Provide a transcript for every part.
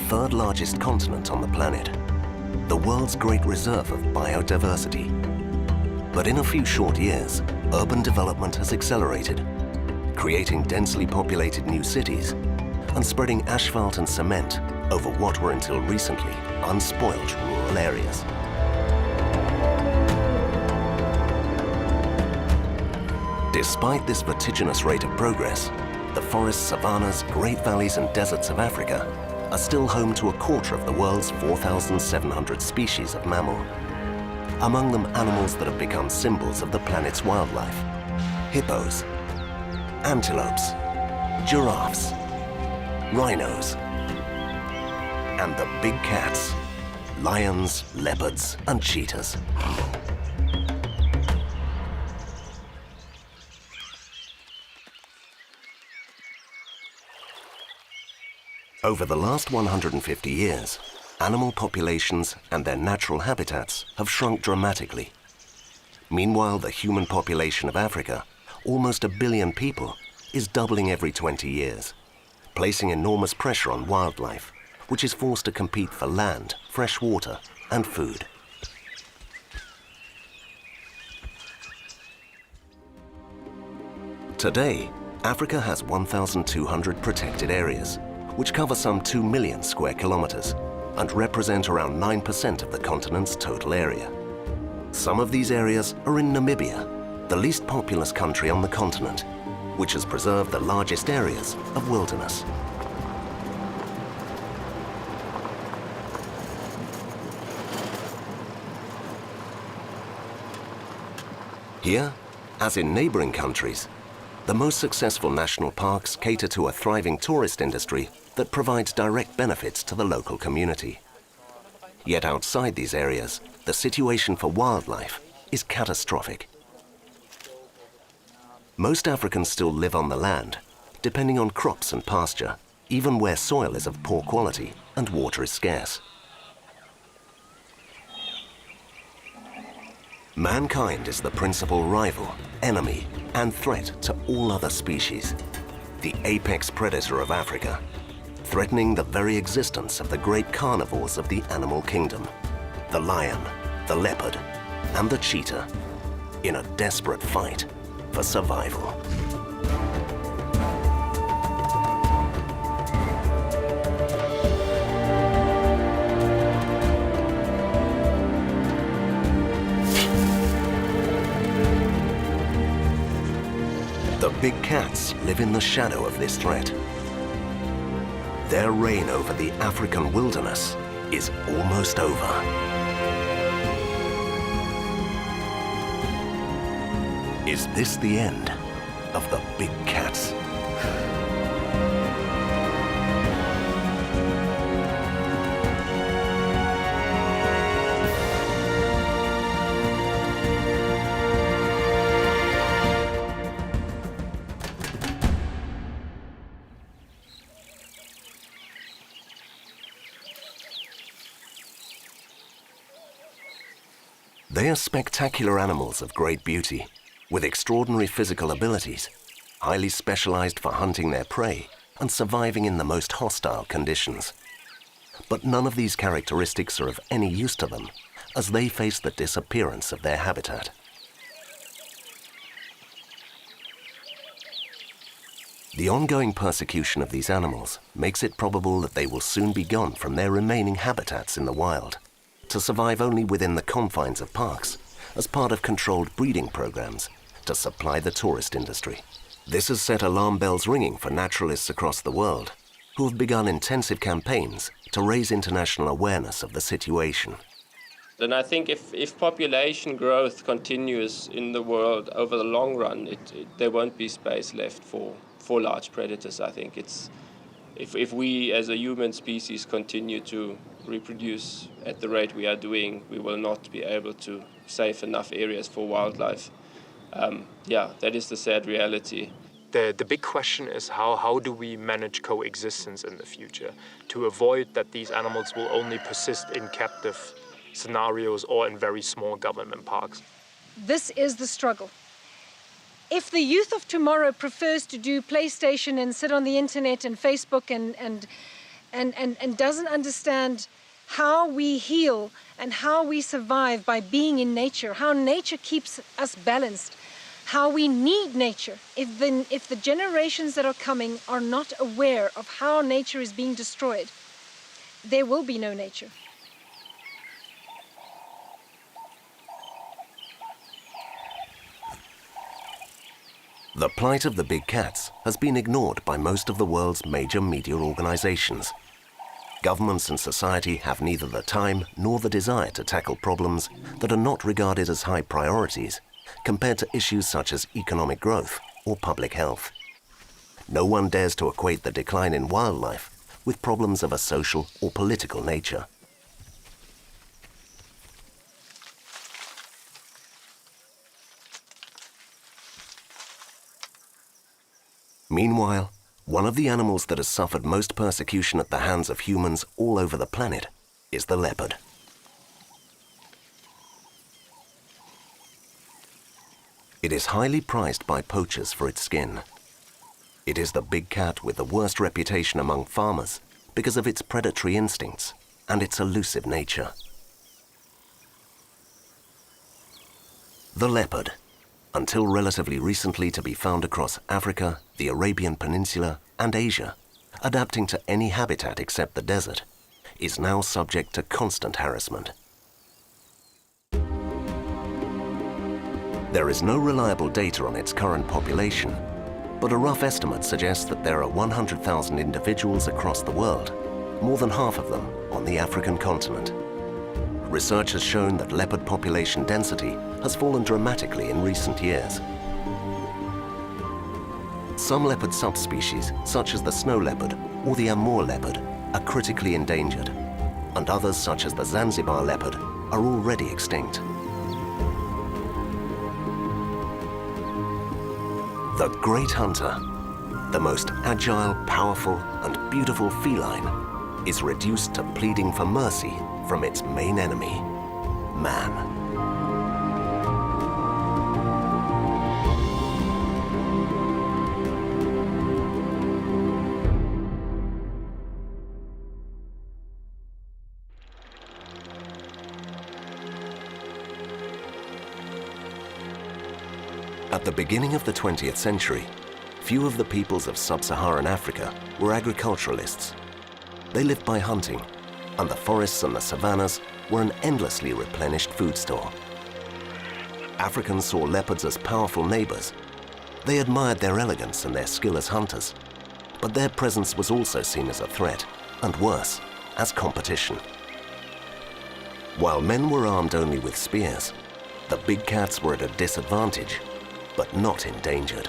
third largest continent on the planet, the world's great reserve of biodiversity. But in a few short years, urban development has accelerated, creating densely populated new cities and spreading asphalt and cement over what were until recently unspoilt rural areas. Despite this vertiginous rate of progress, the forests, savannas, great valleys and deserts of Africa are still home to a quarter of the world's 4,700 species of mammal. Among them, animals that have become symbols of the planet's wildlife: hippos, antelopes, giraffes, rhinos, and the big cats, lions, leopards, and cheetahs. Over the last 150 years, animal populations and their natural habitats have shrunk dramatically. Meanwhile, the human population of Africa, almost 1 billion people, is doubling every 20 years, placing enormous pressure on wildlife, which is forced to compete for land, fresh water, and food. Today, Africa has 1,200 protected areas, which cover some 2 million square kilometers and represent around 9% of the continent's total area. Some of these areas are in Namibia, the least populous country on the continent, which has preserved the largest areas of wilderness. Here, as in neighboring countries, the most successful national parks cater to a thriving tourist industry that provides direct benefits to the local community. Yet outside these areas, the situation for wildlife is catastrophic. Most Africans still live on the land, depending on crops and pasture, even where soil is of poor quality and water is scarce. Mankind is the principal rival, enemy, and threat to all other species, the apex predator of Africa, threatening the very existence of the great carnivores of the animal kingdom, the lion, the leopard, and the cheetah, in a desperate fight for survival. The big cats live in the shadow of this threat. Their reign over the African wilderness is almost over. Is this the end of the big cats? They are spectacular animals of great beauty, with extraordinary physical abilities, highly specialized for hunting their prey and surviving in the most hostile conditions. But none of these characteristics are of any use to them as they face the disappearance of their habitat. The ongoing persecution of these animals makes it probable that they will soon be gone from their remaining habitats in the wild, to survive only within the confines of parks, as part of controlled breeding programs to supply the tourist industry. This has set alarm bells ringing for naturalists across the world, who have begun intensive campaigns to raise international awareness of the situation. And I think if population growth continues in the world over the long run, there won't be space left for large predators. I think if we as a human species continue to reproduce at the rate we are doing, we will not be able to save enough areas for wildlife. That is the sad reality. The big question is how do we manage coexistence in the future to avoid that these animals will only persist in captive scenarios or in very small government parks. This is the struggle. If the youth of tomorrow prefers to do PlayStation and sit on the internet and Facebook and and doesn't understand how we heal and how we survive by being in nature, how nature keeps us balanced, how we need nature. If the generations that are coming are not aware of how nature is being destroyed, there will be no nature. The plight of the big cats has been ignored by most of the world's major media organizations. Governments and society have neither the time nor the desire to tackle problems that are not regarded as high priorities compared to issues such as economic growth or public health. No one dares to equate the decline in wildlife with problems of a social or political nature. Meanwhile, one of the animals that has suffered most persecution at the hands of humans all over the planet is the leopard. It is highly prized by poachers for its skin. It is the big cat with the worst reputation among farmers because of its predatory instincts and its elusive nature. The leopard, until relatively recently to be found across Africa, the Arabian Peninsula, and Asia, adapting to any habitat except the desert, is now subject to constant harassment. There is no reliable data on its current population, but a rough estimate suggests that there are 100,000 individuals across the world, more than half of them on the African continent. Research has shown that leopard population density has fallen dramatically in recent years. Some leopard subspecies, such as the snow leopard or the Amur leopard, are critically endangered, and others, such as the Zanzibar leopard, are already extinct. The great hunter, the most agile, powerful, and beautiful feline, is reduced to pleading for mercy from its main enemy, man. At the beginning of the 20th century, few of the peoples of sub-Saharan Africa were agriculturalists. They lived by hunting, and the forests and the savannas were an endlessly replenished food store. Africans saw leopards as powerful neighbors. They admired their elegance and their skill as hunters, but their presence was also seen as a threat, and worse, as competition. While men were armed only with spears, the big cats were at a disadvantage, but not endangered.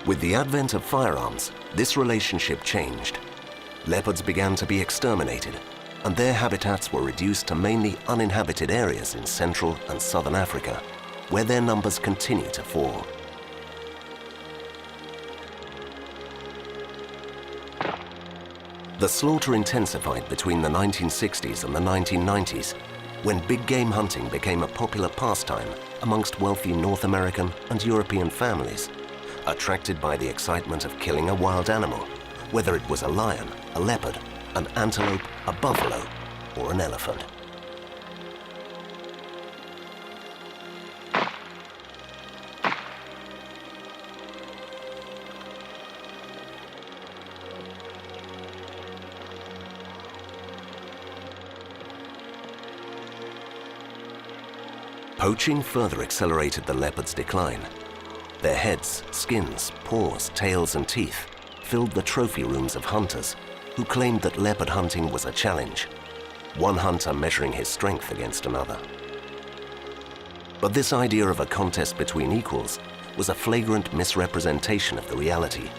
With the advent of firearms, this relationship changed. Leopards began to be exterminated, and their habitats were reduced to mainly uninhabited areas in Central and Southern Africa, where their numbers continue to fall. The slaughter intensified between the 1960s and the 1990s, when big game hunting became a popular pastime amongst wealthy North American and European families, attracted by the excitement of killing a wild animal, whether it was a lion, a leopard, an antelope, a buffalo, or an elephant. Poaching further accelerated the leopard's decline. Their heads, skins, paws, tails, and teeth filled the trophy rooms of hunters who claimed that leopard hunting was a challenge, one hunter measuring his strength against another. But this idea of a contest between equals was a flagrant misrepresentation of the reality.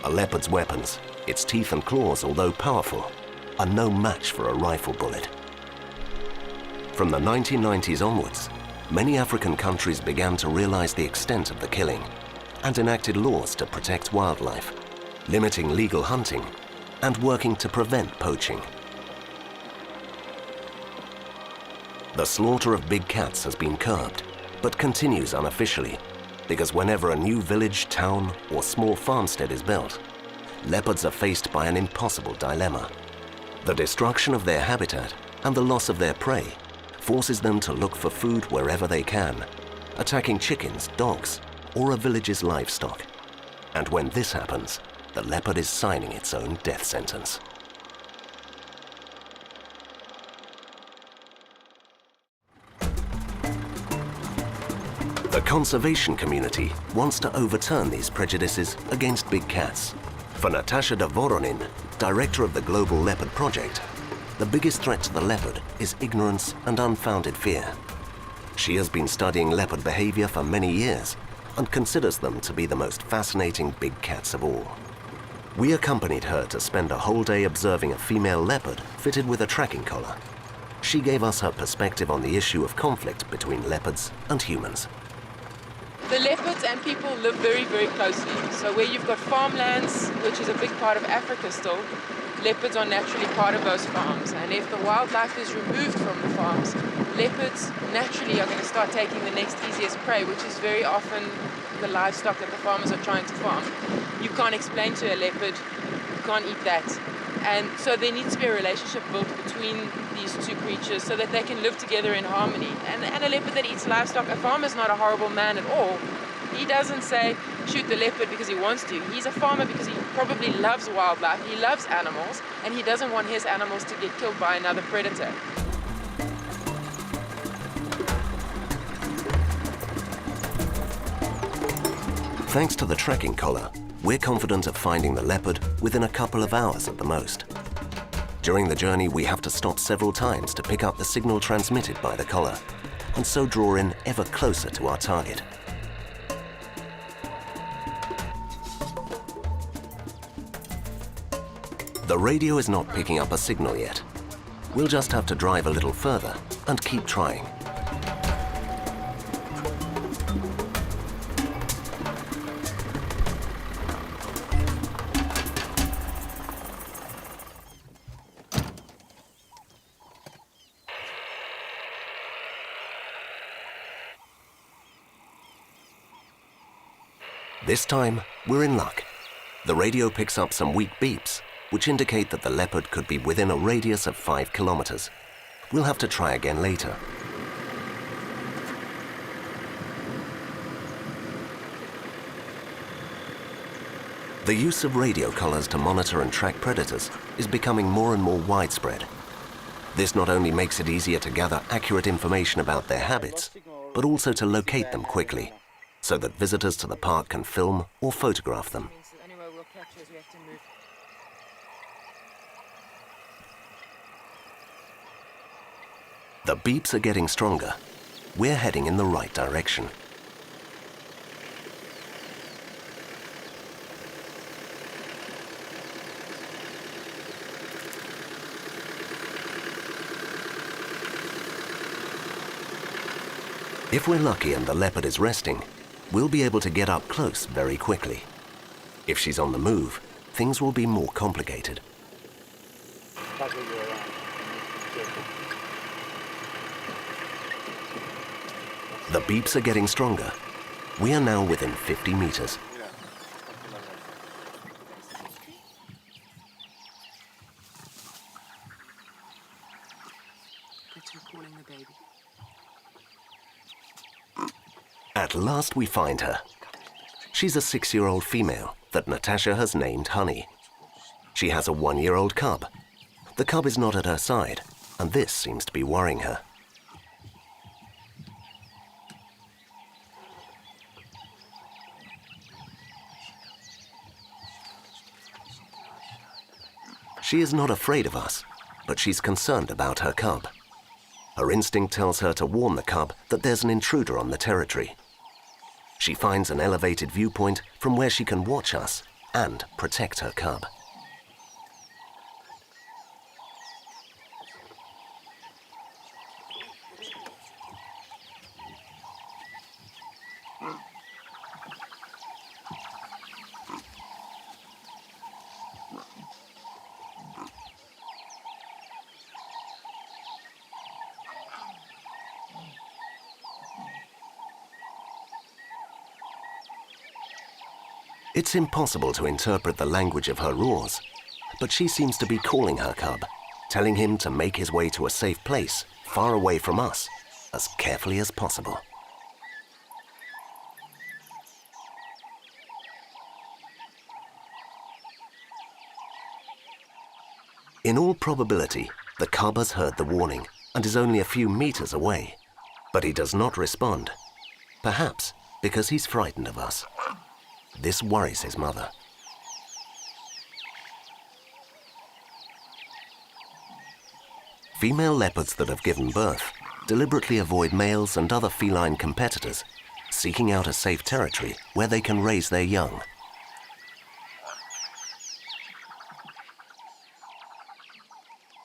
A leopard's weapons, its teeth and claws, although powerful, are no match for a rifle bullet. From the 1990s onwards, many African countries began to realize the extent of the killing and enacted laws to protect wildlife, limiting legal hunting and working to prevent poaching. The slaughter of big cats has been curbed, but continues unofficially, Because whenever a new village, town, or small farmstead is built, leopards are faced by an impossible dilemma. The destruction of their habitat and the loss of their prey forces them to look for food wherever they can, attacking chickens, dogs, or a village's livestock. And when this happens, the leopard is signing its own death sentence. The conservation community wants to overturn these prejudices against big cats. For Natasha de Voronin, director of the Global Leopard Project, the biggest threat to the leopard is ignorance and unfounded fear. She has been studying leopard behavior for many years and considers them to be the most fascinating big cats of all. We accompanied her to spend a whole day observing a female leopard fitted with a tracking collar. She gave us her perspective on the issue of conflict between leopards and humans. The leopards and people live very, very closely. So where you've got farmlands, which is a big part of Africa still, leopards are naturally part of those farms. And if the wildlife is removed from the farms, leopards naturally are going to start taking the next easiest prey, which is very often the livestock that the farmers are trying to farm. You can't explain to a leopard, you can't eat that. And so there needs to be a relationship built between these two creatures so that they can live together in harmony. And a leopard that eats livestock, a farmer's not a horrible man at all. He doesn't say, shoot the leopard because he wants to. He's a farmer because he probably loves wildlife, he loves animals, and he doesn't want his animals to get killed by another predator. Thanks to the tracking collar, we're confident of finding the leopard within a couple of hours at the most. During the journey, we have to stop several times to pick up the signal transmitted by the collar, and so draw in ever closer to our target. The radio is not picking up a signal yet. We'll just have to drive a little further and keep trying. This time, we're in luck. The radio picks up some weak beeps, which indicate that the leopard could be within a radius of 5 kilometers. We'll have to try again later. The use of radio collars to monitor and track predators is becoming more and more widespread. This not only makes it easier to gather accurate information about their habits, but also to locate them quickly, so that visitors to the park can film or photograph them. The beeps are getting stronger. We're heading in the right direction. If we're lucky and the leopard is resting, we'll be able to get up close very quickly. If she's on the move, things will be more complicated. The beeps are getting stronger. We are now within 50 meters. At last we find her. She's a 6-year-old female that Natasha has named Honey. She has a 1-year-old cub. The cub is not at her side, and this seems to be worrying her. She is not afraid of us, but she's concerned about her cub. Her instinct tells her to warn the cub that there's an intruder on the territory. She finds an elevated viewpoint from where she can watch us and protect her cub. It's impossible to interpret the language of her roars, but she seems to be calling her cub, telling him to make his way to a safe place, far away from us, as carefully as possible. In all probability, the cub has heard the warning and is only a few meters away, but he does not respond, perhaps because he's frightened of us. This worries his mother. Female leopards that have given birth deliberately avoid males and other feline competitors, seeking out a safe territory where they can raise their young.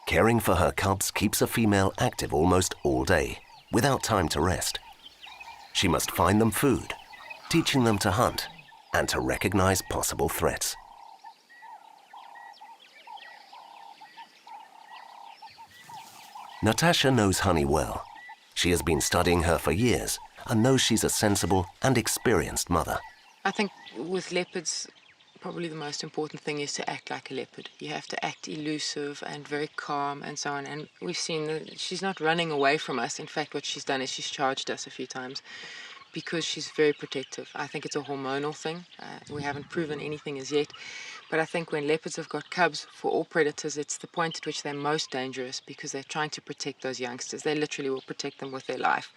Caring for her cubs keeps a female active almost all day, without time to rest. She must find them food, teaching them to hunt, and to recognize possible threats. Natasha knows Honey well. She has been studying her for years and knows she's a sensible and experienced mother. I think with leopards, probably the most important thing is to act like a leopard. You have to act elusive and very calm and so on. And we've seen that she's not running away from us. In fact, what she's done is she's charged us a few times because she's very protective. I think it's a hormonal thing. We haven't proven anything as yet. But I think when leopards have got cubs, for all predators, it's the point at which they're most dangerous because they're trying to protect those youngsters. They literally will protect them with their life.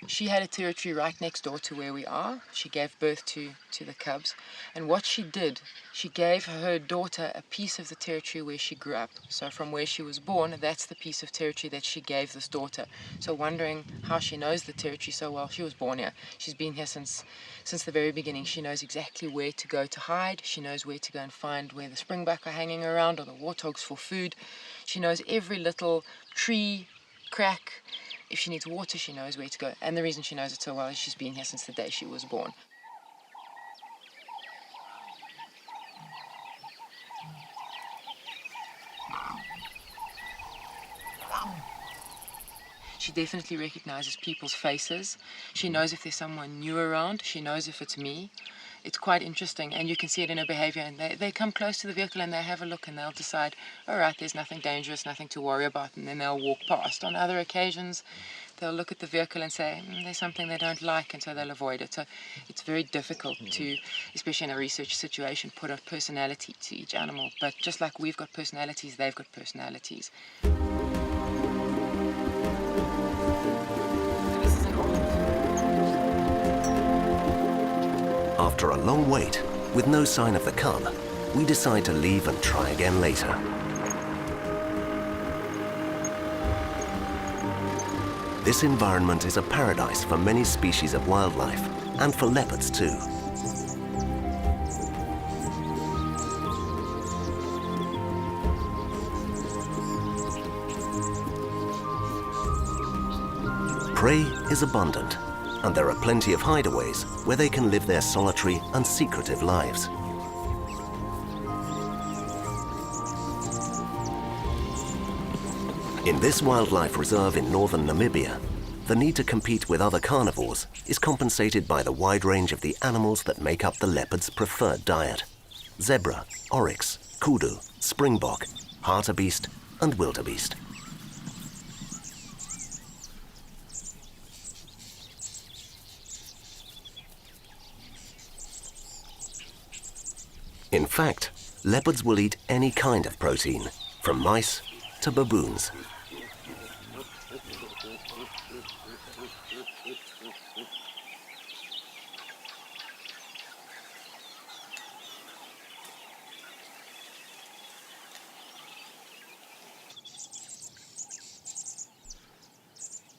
She had a territory right next door to where we are. She gave birth to the cubs. And what she did, she gave her daughter a piece of the territory where she grew up. So from where she was born, that's the piece of territory that she gave this daughter. So wondering how she knows the territory so well, she was born here. She's been here since the very beginning. She knows exactly where to go to hide. She knows where to go and find where the springbuck are hanging around or the warthogs for food. She knows every little tree, crack. If she needs water, she knows where to go. And the reason she knows it so well is she's been here since the day she was born. She definitely recognizes people's faces. She knows if there's someone new around. She knows if it's me. It's quite interesting, and you can see it in her behavior. And they come close to the vehicle and they have a look and they'll decide, all right, there's nothing dangerous, nothing to worry about, and then they'll walk past. On other occasions, they'll look at the vehicle and say, there's something they don't like, and so they'll avoid it. So it's very difficult to, especially in a research situation, put a personality to each animal. But just like we've got personalities, they've got personalities. After a long wait, with no sign of the cub, we decide to leave and try again later. This environment is a paradise for many species of wildlife, and for leopards too. Prey is abundant, and there are plenty of hideaways where they can live their solitary and secretive lives. In this wildlife reserve in northern Namibia, the need to compete with other carnivores is compensated by the wide range of the animals that make up the leopard's preferred diet: zebra, oryx, kudu, springbok, hartebeest, and wildebeest. In fact, leopards will eat any kind of protein, from mice to baboons.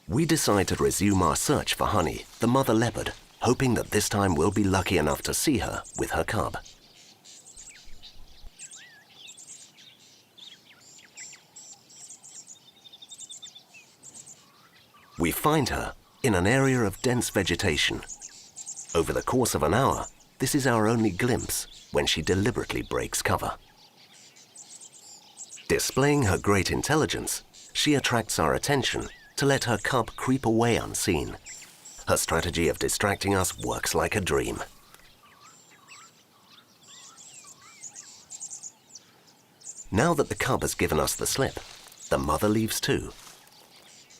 We decide to resume our search for Honey, the mother leopard, hoping that this time we'll be lucky enough to see her with her cub. We find her in an area of dense vegetation. Over the course of an hour, this is our only glimpse when she deliberately breaks cover. Displaying her great intelligence, she attracts our attention to let her cub creep away unseen. Her strategy of distracting us works like a dream. Now that the cub has given us the slip, the mother leaves too.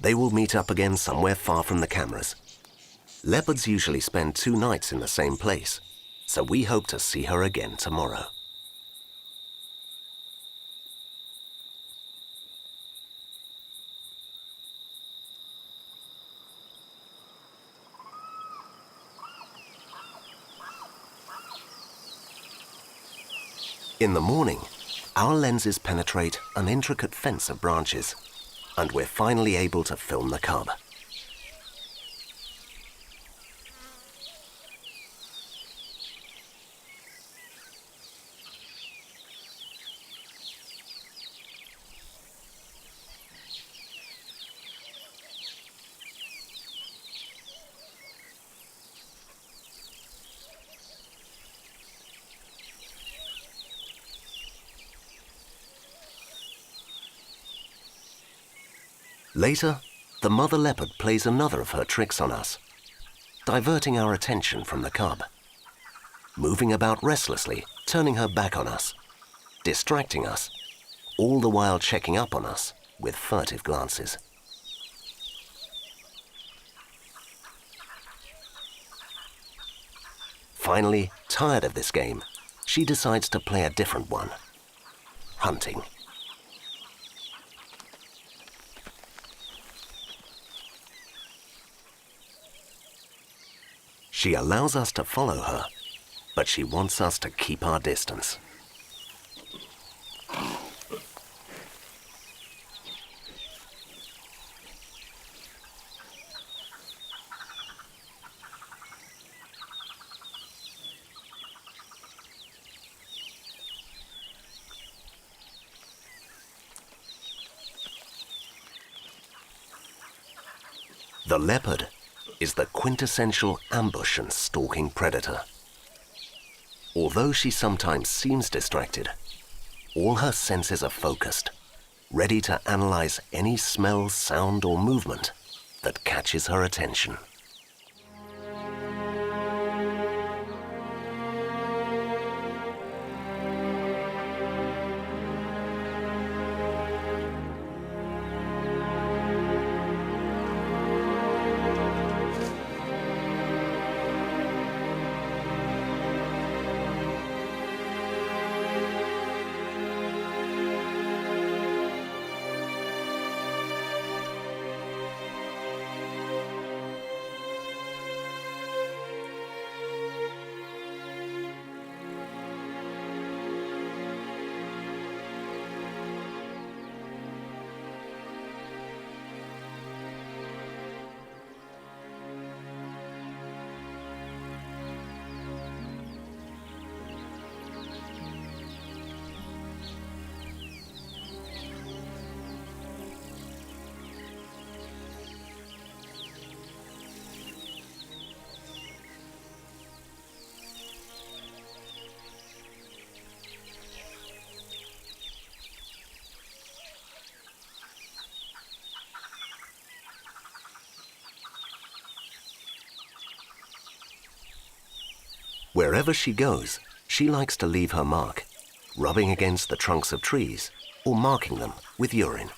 They will meet up again somewhere far from the cameras. Leopards usually spend 2 nights in the same place, so we hope to see her again tomorrow. In the morning, our lenses penetrate an intricate fence of branches, and we're finally able to film the cub. Later, the mother leopard plays another of her tricks on us, diverting our attention from the cub, moving about restlessly, turning her back on us, distracting us, all the while checking up on us with furtive glances. Finally, tired of this game, she decides to play a different one: hunting. She allows us to follow her, but she wants us to keep our distance. The leopard is the quintessential ambush and stalking predator. Although she sometimes seems distracted, all her senses are focused, ready to analyze any smell, sound, or movement that catches her attention. Wherever she goes, she likes to leave her mark, rubbing against the trunks of trees or marking them with urine.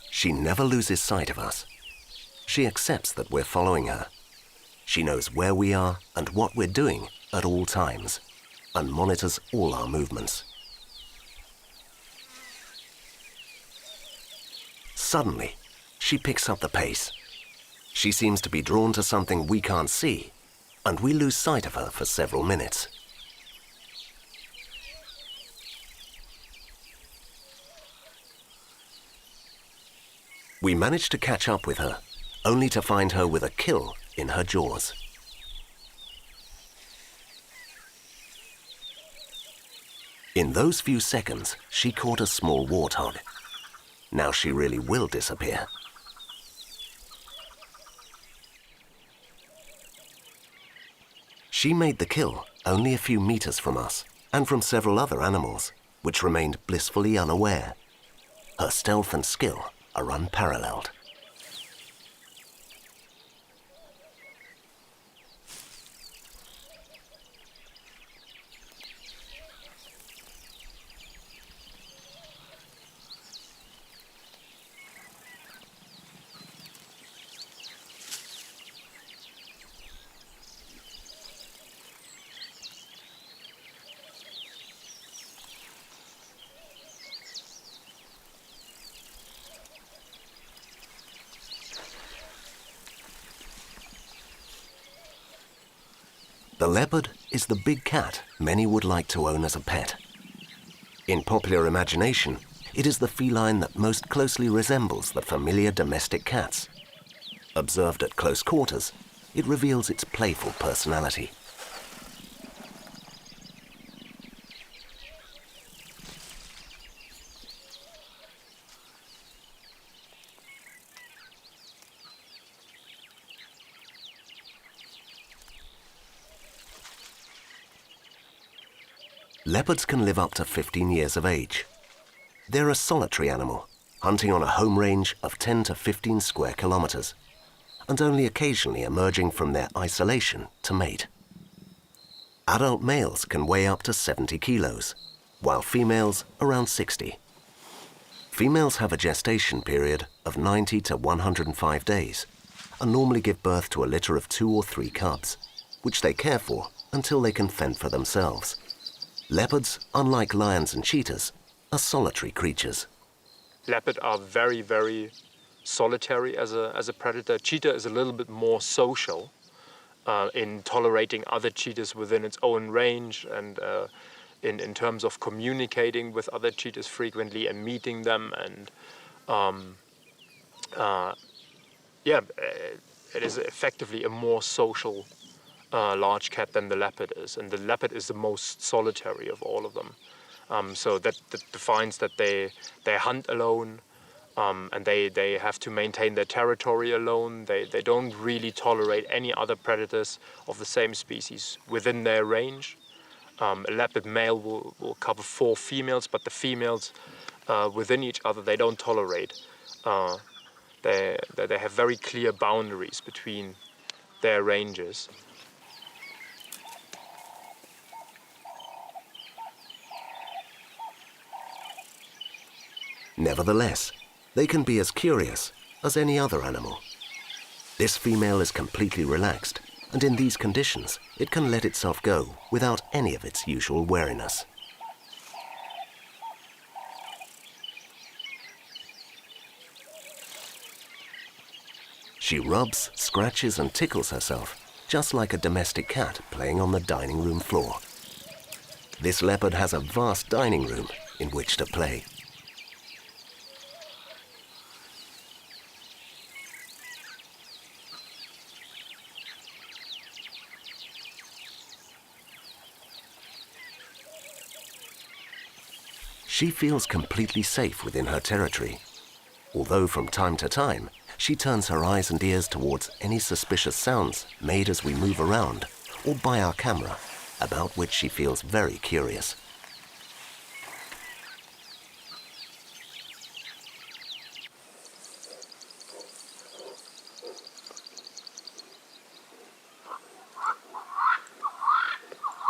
She never loses sight of us. She accepts that we're following her. She knows where we are and what we're doing at all times, and monitors all our movements. Suddenly, she picks up the pace. She seems to be drawn to something we can't see, and we lose sight of her for several minutes. We manage to catch up with her, only to find her with a kill in her jaws. In those few seconds, she caught a small warthog. Now she really will disappear. She made the kill only a few meters from us and from several other animals, which remained blissfully unaware. Her stealth and skill are leopard is the big cat many would like to own as a pet. In popular imagination, it is the feline that most closely resembles the familiar domestic cats. Observed at close quarters, it reveals its playful personality. Leopards can live up to 15 years of age. They're a solitary animal, hunting on a home range of 10 to 15 square kilometers, and only occasionally emerging from their isolation to mate. Adult males can weigh up to 70 kilos, while females around 60. Females have a gestation period of 90 to 105 days, and normally give birth to a litter of 2 or 3 cubs, which they care for until they can fend for themselves. Leopards, unlike lions and cheetahs, are solitary creatures. Leopard are very, very solitary as a predator. Cheetah is a little bit more social in tolerating other cheetahs within its own range, and in terms of communicating with other cheetahs frequently and meeting them. And it is effectively a more social large cat than the leopard is, and the leopard is the most solitary of all of them. So that defines that they hunt alone, and they have to maintain their territory alone. They don't really tolerate any other predators of the same species within their range. A leopard male will cover 4 females, but the females within each other, they don't tolerate. They have very clear boundaries between their ranges. Nevertheless, they can be as curious as any other animal. This female is completely relaxed, and in these conditions, it can let itself go without any of its usual wariness. She rubs, scratches, and tickles herself, just like a domestic cat playing on the dining room floor. This leopard has a vast dining room in which to play. She feels completely safe within her territory, although from time to time, she turns her eyes and ears towards any suspicious sounds made as we move around or by our camera, about which she feels very curious.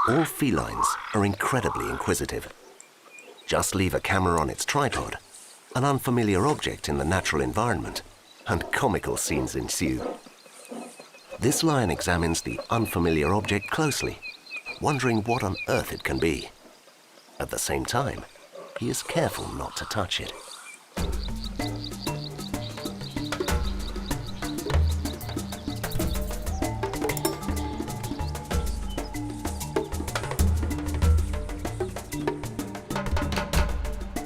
All felines are incredibly inquisitive. Just leave a camera on its tripod, an unfamiliar object in the natural environment, and comical scenes ensue. This lion examines the unfamiliar object closely, wondering what on earth it can be. At the same time, he is careful not to touch it.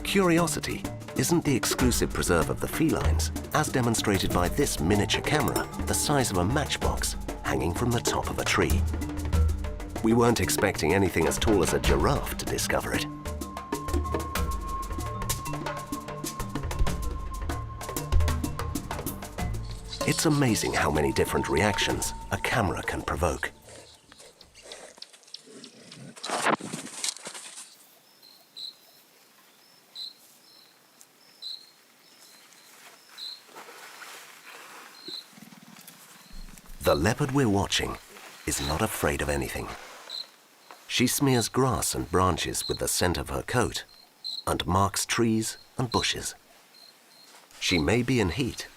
Curiosity isn't the exclusive preserve of the felines, as demonstrated by this miniature camera the size of a matchbox hanging from the top of a tree. We weren't expecting anything as tall as a giraffe to discover it. It's amazing how many different reactions a camera can provoke. The leopard we're watching is not afraid of anything. She smears grass and branches with the scent of her coat and marks trees and bushes. She may be in heat,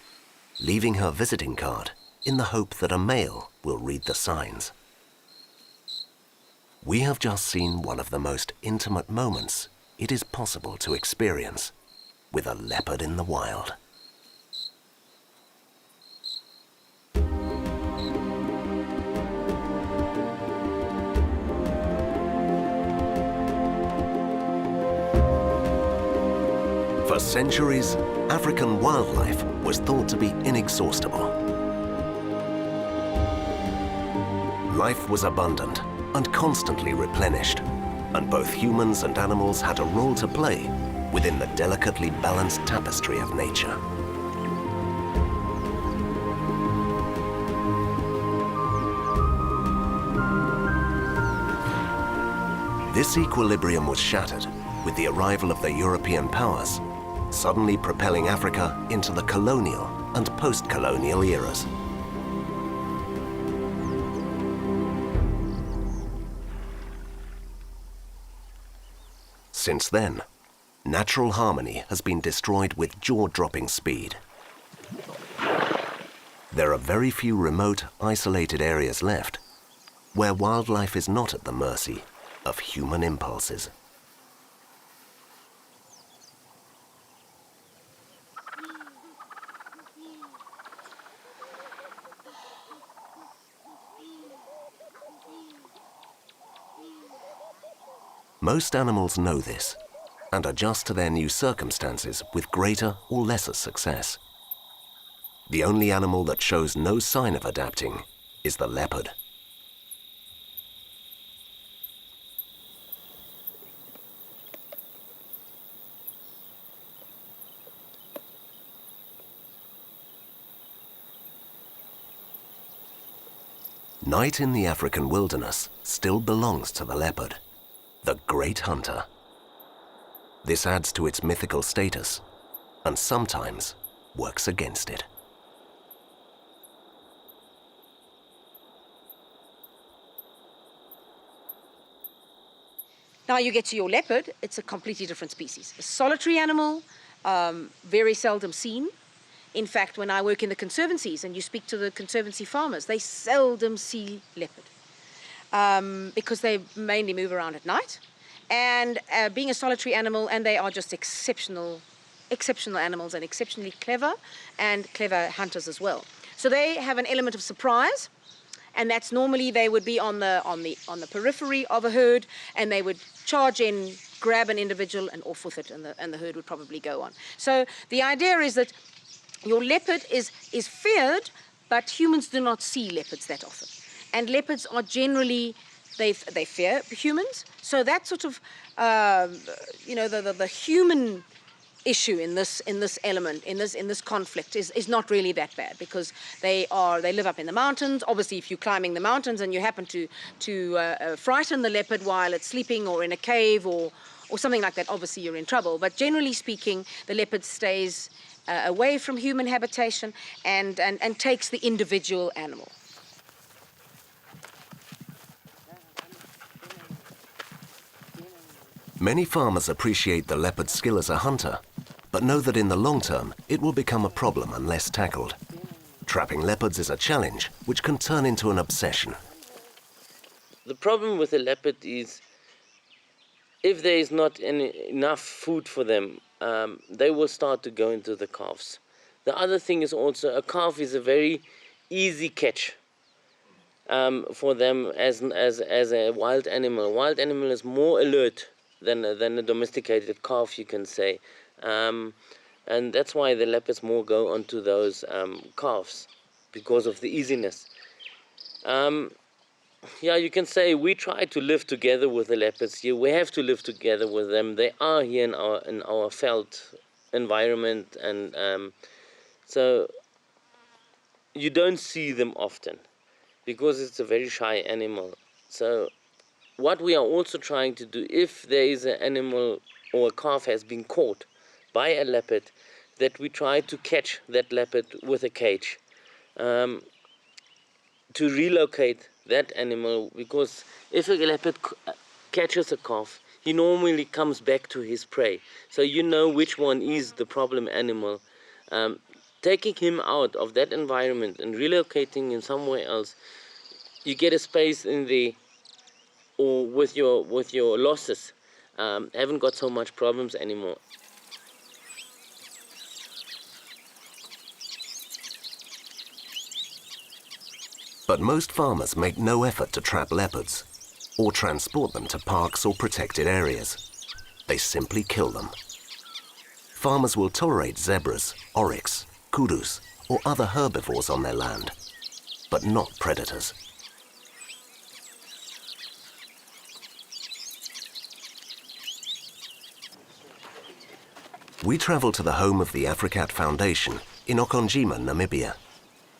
leaving her visiting card in the hope that a male will read the signs. We have just seen one of the most intimate moments it is possible to experience with a leopard in the wild. For centuries, African wildlife was thought to be inexhaustible. Life was abundant and constantly replenished, and both humans and animals had a role to play within the delicately balanced tapestry of nature. This equilibrium was shattered with the arrival of the European powers, suddenly propelling Africa into the colonial and post-colonial eras. Since then, natural harmony has been destroyed with jaw-dropping speed. There are very few remote, isolated areas left where wildlife is not at the mercy of human impulses. Most animals know this and adjust to their new circumstances with greater or lesser success. The only animal that shows no sign of adapting is the leopard. Night in the African wilderness still belongs to the leopard, the great hunter. This adds to its mythical status and sometimes works against it. Now you get to your leopard, it's a completely different species. A solitary animal, very seldom seen. In fact, when I work in the conservancies and you speak to the conservancy farmers, they seldom see leopard because they mainly move around at night. And being a solitary animal, and they are just exceptional animals and exceptionally clever and clever hunters as well. So they have an element of surprise, and that's normally they would be on the periphery of a herd, and they would charge in, grab an individual, and off with it, and the herd would probably go on. So the idea is that your leopard is feared, but humans do not see leopards that often. And leopards are generally, they fear humans. So that sort of, the human issue in this element, in this conflict is not really that bad, because they live up in the mountains. Obviously, if you're climbing the mountains and you happen to frighten the leopard while it's sleeping or in a cave or something like that, obviously you're in trouble. But generally speaking, the leopard stays away from human habitation and takes the individual animal. Many farmers appreciate the leopard's skill as a hunter, but know that in the long term it will become a problem unless tackled. Trapping leopards is a challenge which can turn into an obsession. The problem with a leopard is if there is not enough food for them, they will start to go into the calves. The other thing is also a calf is a very easy catch for them as a wild animal. A wild animal is more alert than a domesticated calf, you can say. And that's why the leopards more go onto those calves, because of the easiness. Yeah, you can say we try to live together with the leopards here. We have to live together with them. They are here in our veld environment, and so you don't see them often because it's a very shy animal. So what we are also trying to do, if there is an animal or a calf has been caught by a leopard, that we try to catch that leopard with a cage, to relocate that animal, because if a leopard catches a calf, he normally comes back to his prey. So you know which one is the problem animal. Taking him out of that environment and relocating him somewhere else, you get a space in the, or with your losses, haven't got so much problems anymore. But most farmers make no effort to trap leopards or transport them to parks or protected areas. They simply kill them. farmers will tolerate zebras, oryx, kudus, or other herbivores on their land, but not predators. We travel to the home of the AfriCat Foundation in Okonjima, Namibia.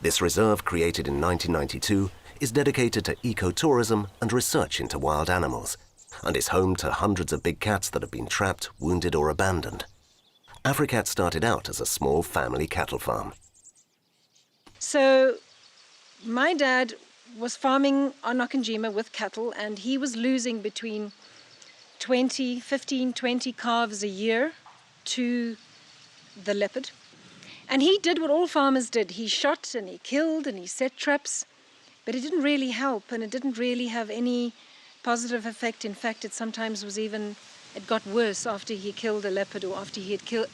This reserve, created in 1992, is dedicated to ecotourism and research into wild animals, and is home to hundreds of big cats that have been trapped, wounded, or abandoned. AfriCat started out as a small family cattle farm. So my dad was farming on Okonjima with cattle, and he was losing between 15, 20 calves a year to the leopard. And he did what all farmers did. He shot and he killed and he set traps, but it didn't really help, and it didn't really have any positive effect. In fact, it sometimes was even, it got worse after he killed a leopard, or after he had killed,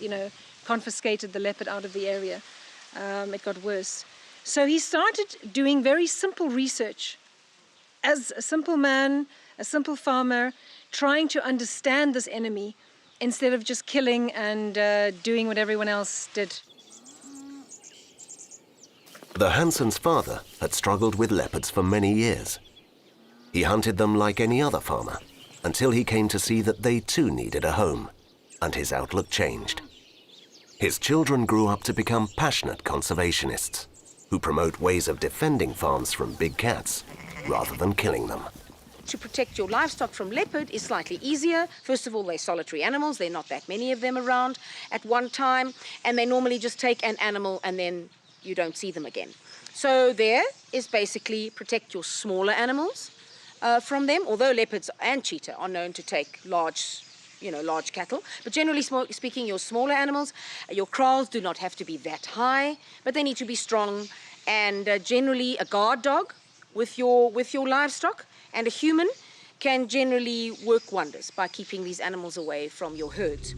confiscated the leopard out of the area. It got worse. So he started doing very simple research. As a simple man, a simple farmer, trying to understand this enemy instead of just killing and doing what everyone else did. The Hanson's father had struggled with leopards for many years. He hunted them like any other farmer, until he came to see that they too needed a home, and his outlook changed. His children grew up to become passionate conservationists, who promote ways of defending farms from big cats, rather than killing them. To protect your livestock from leopard is slightly easier. First of all, they're solitary animals. There are not that many of them around at one time, and they normally just take an animal and then you don't see them again. So there is basically protect your smaller animals from them, although leopards and cheetah are known to take large cattle. But generally speaking, your smaller animals, your kraals do not have to be that high, but they need to be strong, and generally a guard dog with your livestock and a human can generally work wonders by keeping these animals away from your herds.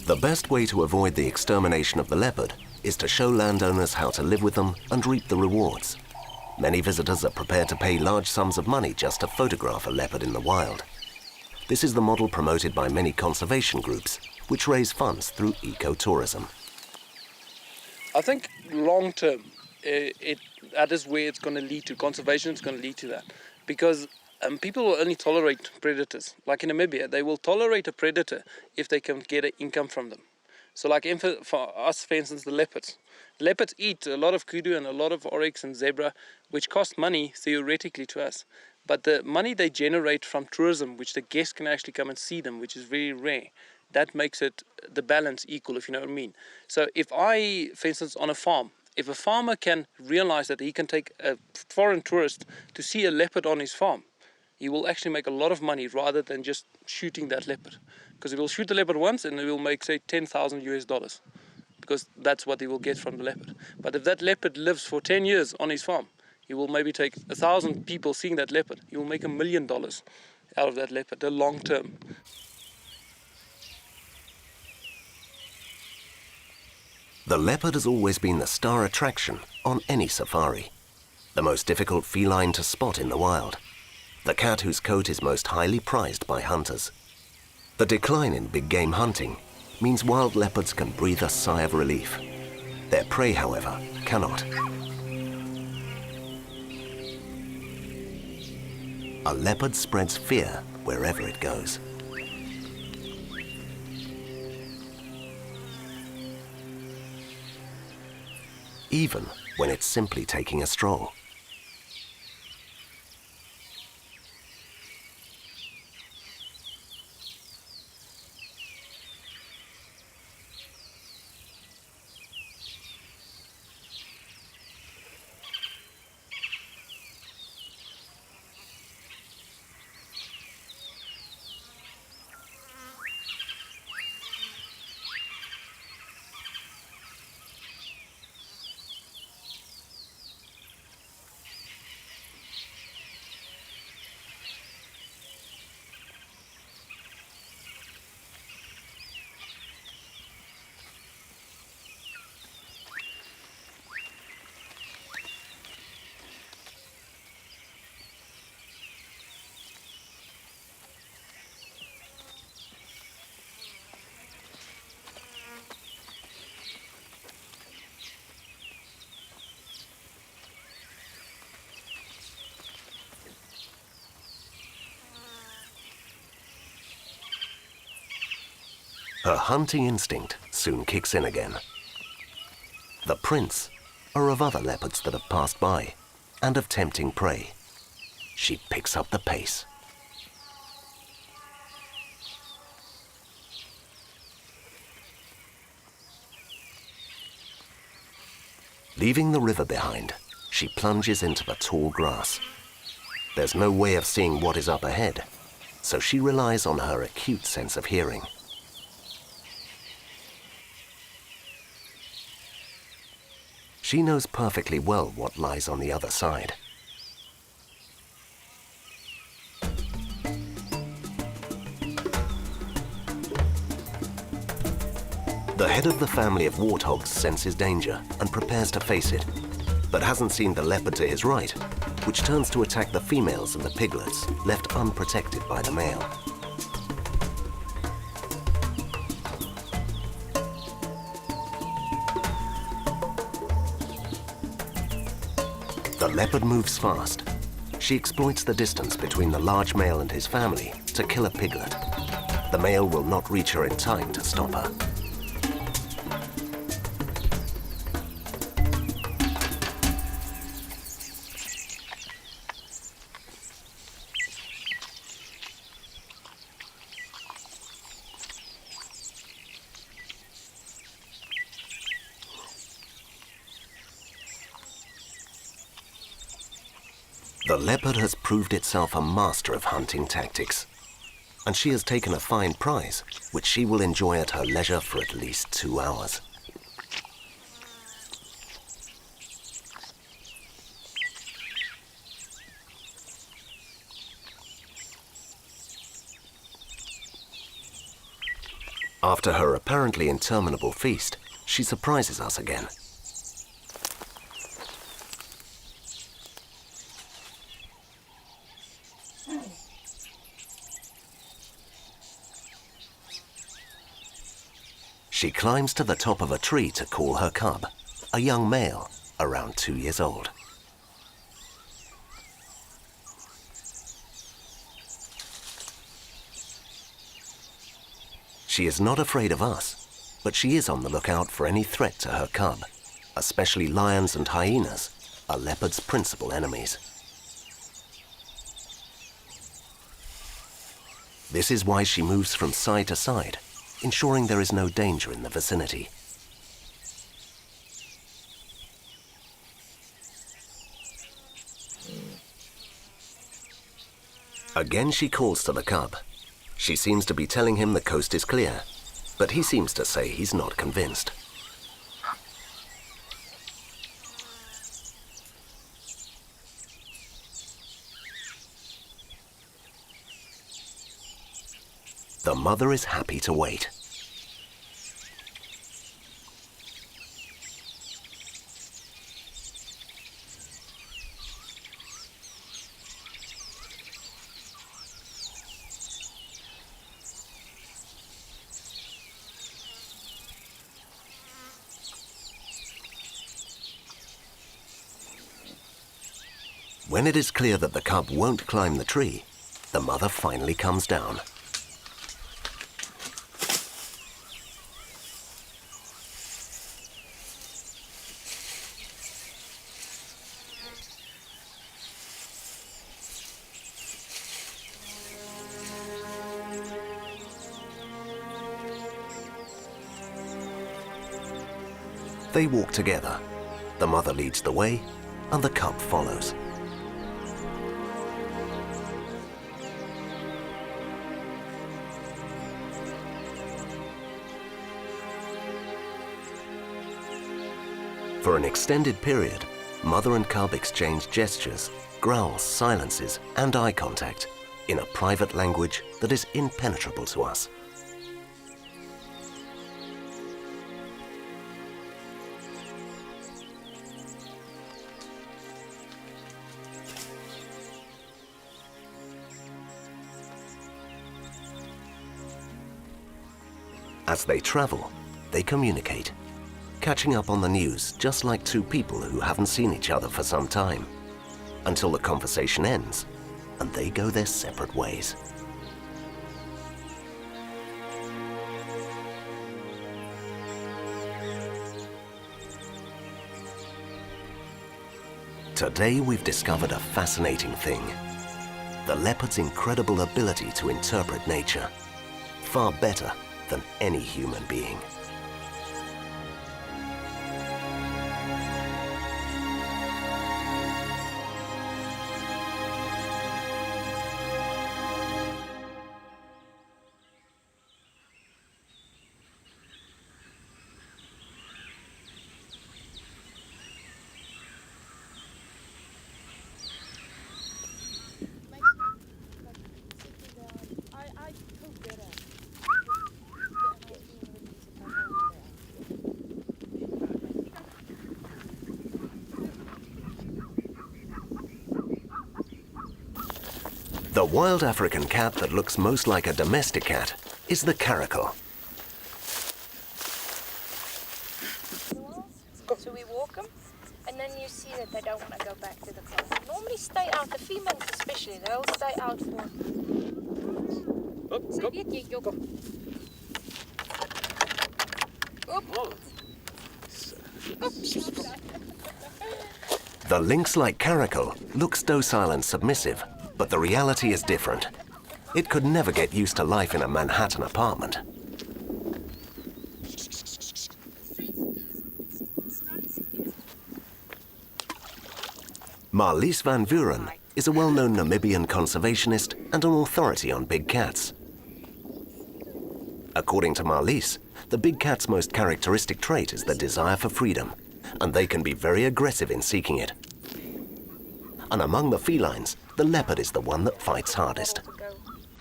The best way to avoid the extermination of the leopard is to show landowners how to live with them and reap the rewards. Many visitors are prepared to pay large sums of money just to photograph a leopard in the wild. This is the model promoted by many conservation groups, which raise funds through ecotourism. I think long term, that is where it's going to lead to. Conservation is going to lead to that, because people will only tolerate predators. Like in Namibia, they will tolerate a predator if they can get an income from them. So like for us, for instance, the leopards. Leopards eat a lot of kudu and a lot of oryx and zebra, which cost money theoretically to us. But the money they generate from tourism, which the guests can actually come and see them, which is very rare, that makes it the balance equal, if you know what I mean. So if I, for instance, on a farm, if a farmer can realize that he can take a foreign tourist to see a leopard on his farm, he will actually make a lot of money rather than just shooting that leopard. Because he will shoot the leopard once and he will make, say, $10,000, because that's what he will get from the leopard. But if that leopard lives for 10 years on his farm, he will maybe take 1,000 people seeing that leopard. He will make $1 million out of that leopard, the long term. The leopard has always been the star attraction on any safari, the most difficult feline to spot in the wild, the cat whose coat is most highly prized by hunters. The decline in big game hunting means wild leopards can breathe a sigh of relief. Their prey, however, cannot. A leopard spreads fear wherever it goes. Even when it's simply taking a stroll. Her hunting instinct soon kicks in again. The prints are of other leopards that have passed by and of tempting prey. She picks up the pace. Leaving the river behind, she plunges into the tall grass. There's no way of seeing what is up ahead, so she relies on her acute sense of hearing. She knows perfectly well what lies on the other side. The head of the family of warthogs senses danger and prepares to face it, but hasn't seen the leopard to his right, which turns to attack the females and the piglets, left unprotected by the male. The leopard moves fast. She exploits the distance between the large male and his family to kill a piglet. The male will not reach her in time to stop her. The leopard has proved itself a master of hunting tactics, and she has taken a fine prize, which she will enjoy at her leisure for at least 2 hours. After her apparently interminable feast, she surprises us again. She climbs to the top of a tree to call her cub, a young male, around 2 years old. She is not afraid of us, but she is on the lookout for any threat to her cub, especially lions and hyenas, a leopard's principal enemies. This is why she moves from side to side, ensuring there is no danger in the vicinity. Again she calls to the cub. She seems to be telling him the coast is clear, but he seems to say he's not convinced. The mother is happy to wait. When it is clear that the cub won't climb the tree, the mother finally comes down. They walk together. The mother leads the way, and the cub follows. For an extended period, mother and cub exchange gestures, growls, silences, and eye contact in a private language that is impenetrable to us. As they travel, they communicate, catching up on the news just like two people who haven't seen each other for some time, until the conversation ends and they go their separate ways. Today we've discovered a fascinating thing. The leopard's incredible ability to interpret nature, far better than any human being. The wild African cat that looks most like a domestic cat is the caracal. So we walk them, and then you see that they don't want to go back to the car. They normally stay out, the females especially, they'll stay out for... So weet jy, Joko. The lynx-like caracal looks docile and submissive, but the reality is different. It could never get used to life in a Manhattan apartment. Marlies van Vuren is a well-known Namibian conservationist and an authority on big cats. According to Marlies, the big cat's most characteristic trait is the desire for freedom, and they can be very aggressive in seeking it. And among the felines, the leopard is the one that fights hardest.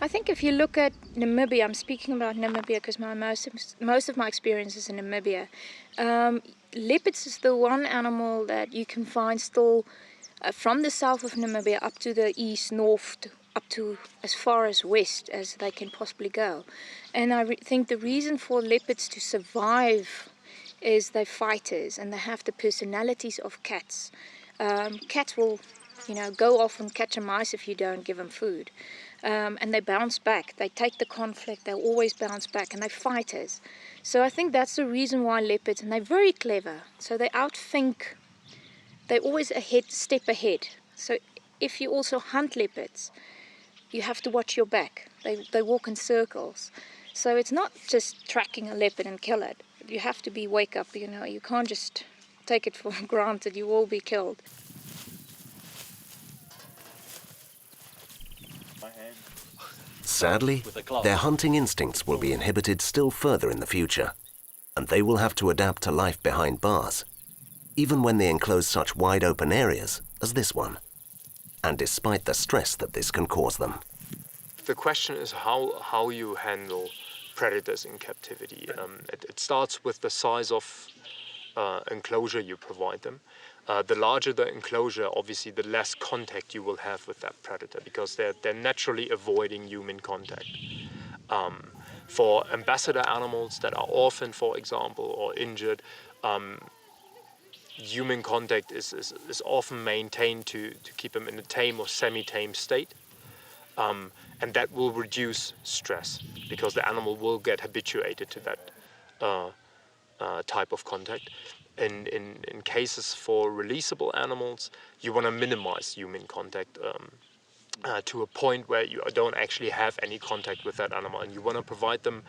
I think if you look at Namibia, I'm speaking about Namibia because most of my experience is in Namibia. Leopards is the one animal that you can find still from the south of Namibia up to the east, north, up to as far as west as they can possibly go. And I think the reason for leopards to survive is they're fighters and they have the personalities of cats. Cats will, go off and catch a mouse if you don't give them food. And they bounce back. They take the conflict, they'll always bounce back, and they're fighters. So I think that's the reason why leopards, and they're very clever, so they outthink, they're always step ahead. So if you also hunt leopards, you have to watch your back. They walk in circles. So it's not just tracking a leopard and kill it. You have to wake up, you can't just take it for granted, you will be killed. Sadly, their hunting instincts will be inhibited still further in the future, and they will have to adapt to life behind bars, even when they enclose such wide open areas as this one, and despite the stress that this can cause them. The question is how you handle predators in captivity. It starts with the size of enclosure you provide them. The larger the enclosure, obviously, the less contact you will have with that predator because they're naturally avoiding human contact. For ambassador animals that are orphaned, for example, or injured, human contact is often maintained to keep them in a tame or semi-tame state. And that will reduce stress because the animal will get habituated to that type of contact. In cases for releasable animals, you want to minimize human contact to a point where you don't actually have any contact with that animal, and you want to provide them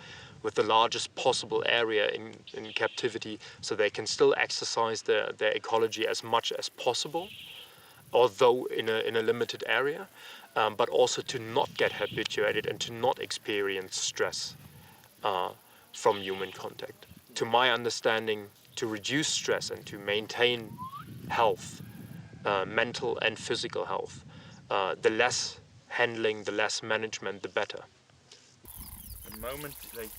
with the largest possible area in captivity so they can still exercise their ecology as much as possible, although in a limited area, but also to not get habituated and to not experience stress from human contact. To my understanding, to reduce stress and to maintain health, mental and physical health, the less handling, the less management, the better. The moment they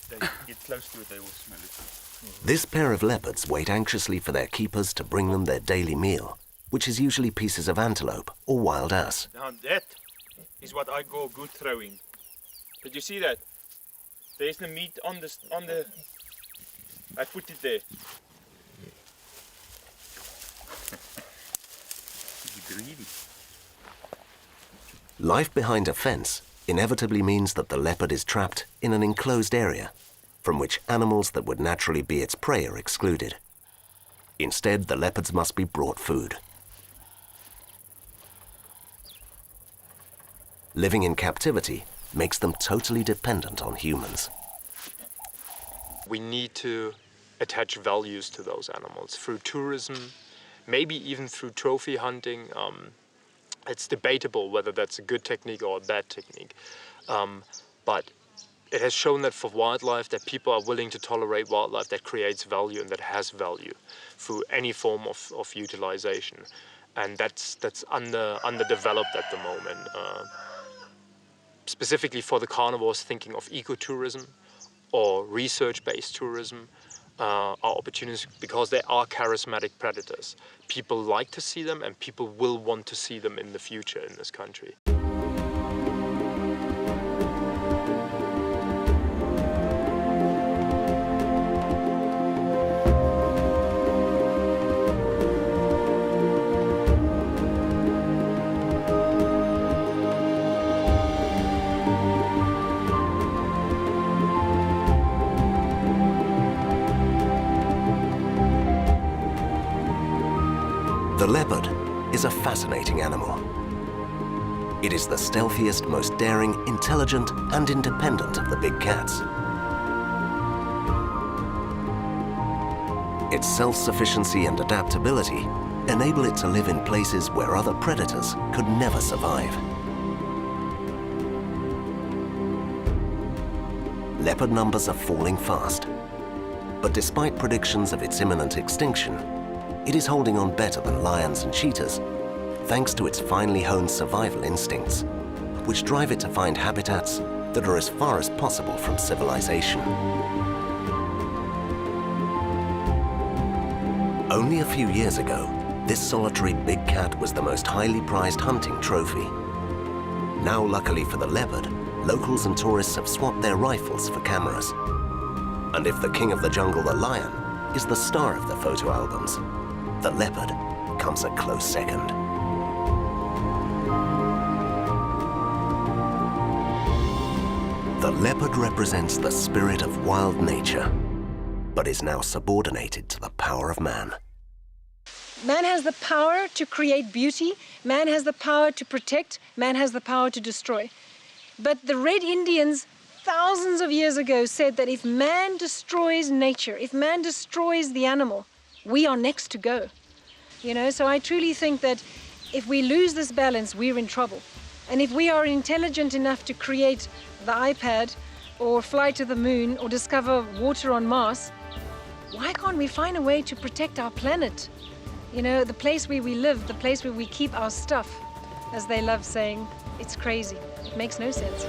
get close to it, they will smell it. This pair of leopards wait anxiously for their keepers to bring them their daily meal, which is usually pieces of antelope or wild ass. Now that is what I call good throwing. Did you see that? There's the meat on the. I put it there. Greedy. Life behind a fence inevitably means that the leopard is trapped in an enclosed area from which animals that would naturally be its prey are excluded. Instead, the leopards must be brought food. living in captivity makes them totally dependent on humans. We need to attach values to those animals through tourism, maybe even through trophy hunting. It's debatable whether that's a good technique or a bad technique. But it has shown that for wildlife, that people are willing to tolerate wildlife that creates value and that has value through any form of utilization. And that's underdeveloped at the moment. Specifically for the carnivores, thinking of ecotourism or research-based tourism are opportunities because they are charismatic predators. People like to see them and people will want to see them in the future in this country. The leopard is a fascinating animal. It is the stealthiest, most daring, intelligent, and independent of the big cats. Its self-sufficiency and adaptability enable it to live in places where other predators could never survive. Leopard numbers are falling fast, but despite predictions of its imminent extinction, it is holding on better than lions and cheetahs, thanks to its finely honed survival instincts, which drive it to find habitats that are as far as possible from civilization. Only a few years ago, this solitary big cat was the most highly prized hunting trophy. Now, luckily for the leopard, locals and tourists have swapped their rifles for cameras. And if the king of the jungle, the lion, is the star of the photo albums, the leopard comes a close second. The leopard represents the spirit of wild nature, but is now subordinated to the power of man. Man has the power to create beauty, man has the power to protect, man has the power to destroy. But the Red Indians thousands of years ago said that if man destroys nature, if man destroys the animal, we are next to go. You know, so I truly think that if we lose this balance, we're in trouble. And if we are intelligent enough to create the iPad or fly to the moon or discover water on Mars, why can't we find a way to protect our planet? You know, the place where we live, the place where we keep our stuff. As they love saying, it's crazy. It makes no sense.